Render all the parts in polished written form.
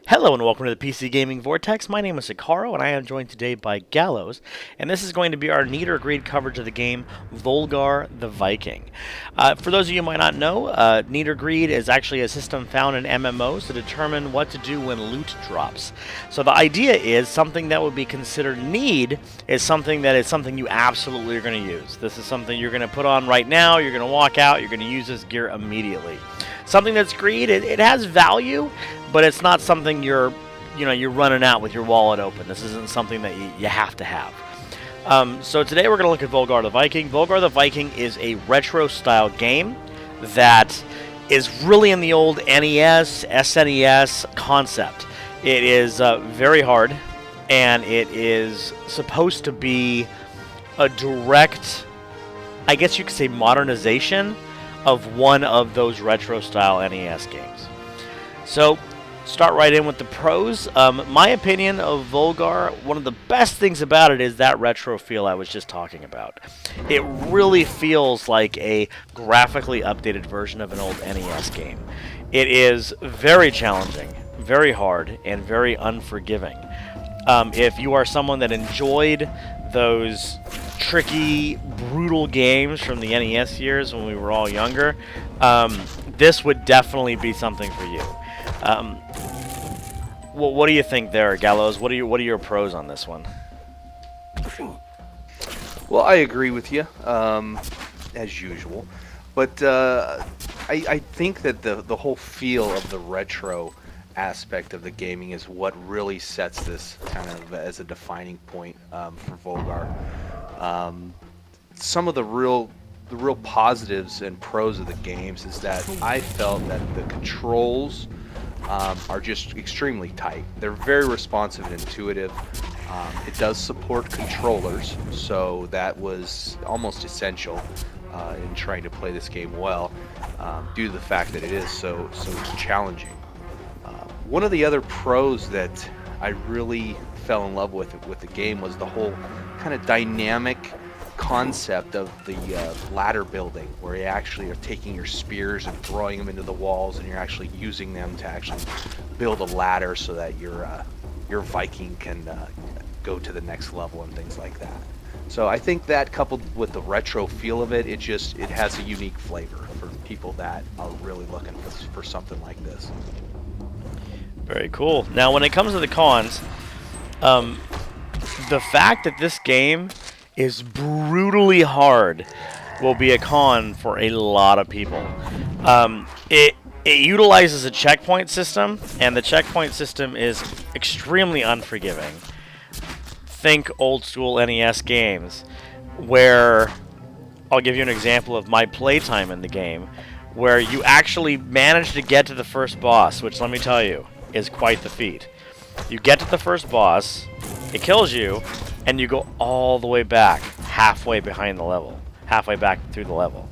Hello and welcome to the PC Gaming Vortex. My name is Hikaro and I am joined today by Gallows, and this is going to be our Need or Greed coverage of the game Volgarr the Viking. For those of you who might not know, Need or Greed is actually a system found in MMOs to determine what to do when loot drops. So the idea is something that would be considered need is something you absolutely are going to use. This is something you're going to put on right now, you're going to walk out, you're going to use this gear immediately. Something that's greed, it has value, but it's not something you're running out with your wallet open. This isn't something that you have to have. So today we're going to look at Volgarr the Viking. Volgarr the Viking is a retro-style game that is really in the old NES, SNES concept. It is very hard, and it is supposed to be a direct, I guess you could say, modernization of one of those retro-style NES games. So, start right in with the pros. My opinion of Volgarr, one of the best things about it is that retro feel I was just talking about. It really feels like a graphically updated version of an old NES game. It is very challenging, very hard, and very unforgiving. If you are someone that enjoyed those tricky, brutal games from the NES years when we were all younger, this would definitely be something for you. Well, what do you think there, Gallows? What are your pros on this one? Well, I agree with you, as usual, but I think that the whole feel of the retro aspect of the gaming is what really sets this kind of as a defining point for Volgarr. Some of the real positives and pros of the games is that I felt that the controls are just extremely tight. They're very responsive and intuitive. It does support controllers, so that was almost essential in trying to play this game well, due to the fact that it is so challenging. One of the other pros that I really fell in love with the game was the whole kind of dynamic concept of the ladder building, where you actually are taking your spears and throwing them into the walls, and you're actually using them to actually build a ladder so that your Viking can go to the next level and things like that. So I think that, coupled with the retro feel of it, it has a unique flavor for people that are really looking for something like this. Very cool. Now, when it comes to the cons, the fact that this game is brutally hard will be a con for a lot of people. It utilizes a checkpoint system, and the checkpoint system is extremely unforgiving. Think old school NES games, where I'll give you an example of my playtime in the game, where you actually manage to get to the first boss, which, let me tell you, is quite the feat. You get to the first boss, it kills you, and you go all the way back, halfway behind the level, halfway back through the level.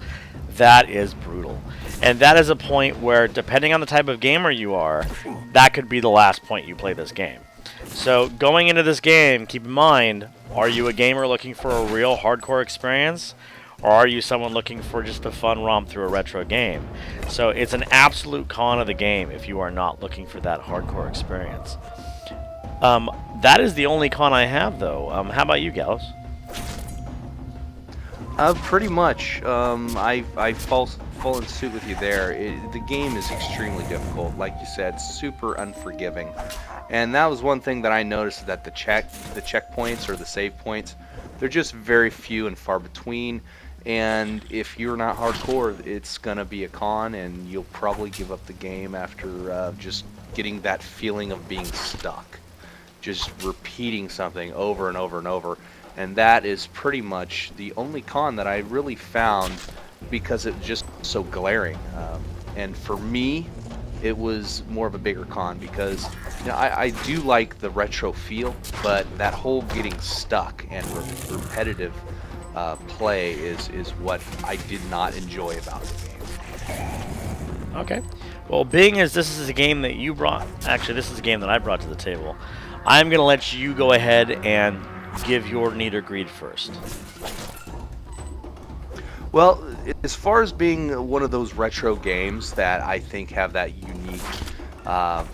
That is brutal. And that is a point where, depending on the type of gamer you are, that could be the last point you play this game. So, going into this game, keep in mind, are you a gamer looking for a real hardcore experience? Or are you someone looking for just a fun romp through a retro game? So it's an absolute con of the game if you are not looking for that hardcore experience. That is the only con I have, though. How about you, Gallows? Pretty much. I fall in suit with you there. The game is extremely difficult. Like you said, super unforgiving. And that was one thing that I noticed, that the checkpoints or the save points, they're just very few and far between. And if you're not hardcore, it's going to be a con, and you'll probably give up the game after just getting that feeling of being stuck. Just repeating something over and over and over. And that is pretty much the only con that I really found, because it's just so glaring. And for me, it was more of a bigger con, because I do like the retro feel, but that whole getting stuck and repetitive play is what I did not enjoy about the game. Okay. Well, being as this is a game that you brought, actually this is a game that I brought to the table, I'm going to let you go ahead and give your Need or Greed first. Well, as far as being one of those retro games that I think have that unique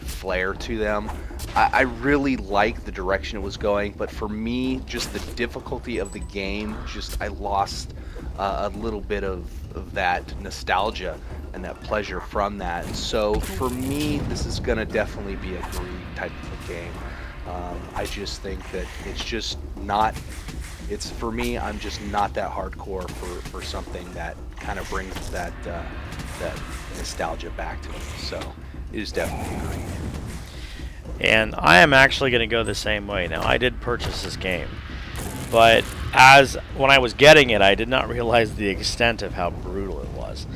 flair to them. I really like the direction it was going, but for me, just the difficulty of the game, just I lost a little bit of that nostalgia and that pleasure from that. So for me, this is going to definitely be a greed type of a game. I just think that it's just not, it's for me, I'm just not that hardcore for something that kind of brings that nostalgia back to me. So it is definitely a greed. And I am actually going to go the same way. Now, I did purchase this game, but when I was getting it, I did not realize the extent of how brutal it was.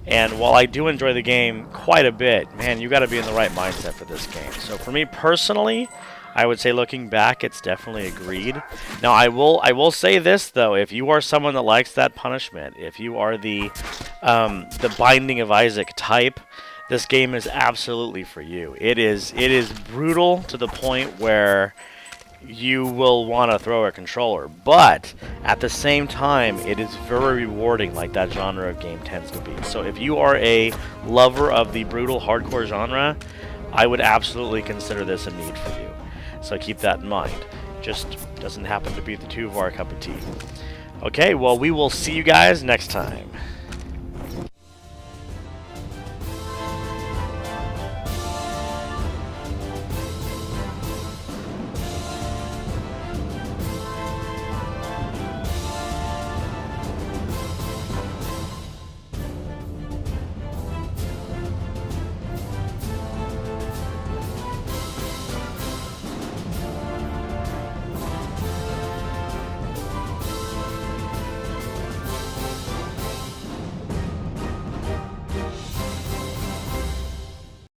And while I do enjoy the game quite a bit, man, you got to be in the right mindset for this game. So for me personally, I would say looking back, it's definitely a greed. Now, I will say this though: if you are someone that likes that punishment, if you are the Binding of Isaac type, this game is absolutely for you. It is brutal to the point where you will want to throw a controller, but at the same time, it is very rewarding, like that genre of game tends to be. So if you are a lover of the brutal hardcore genre, I would absolutely consider this a need for you. So keep that in mind. Just doesn't happen to be the two of our cup of tea. Okay, well, we will see you guys next time.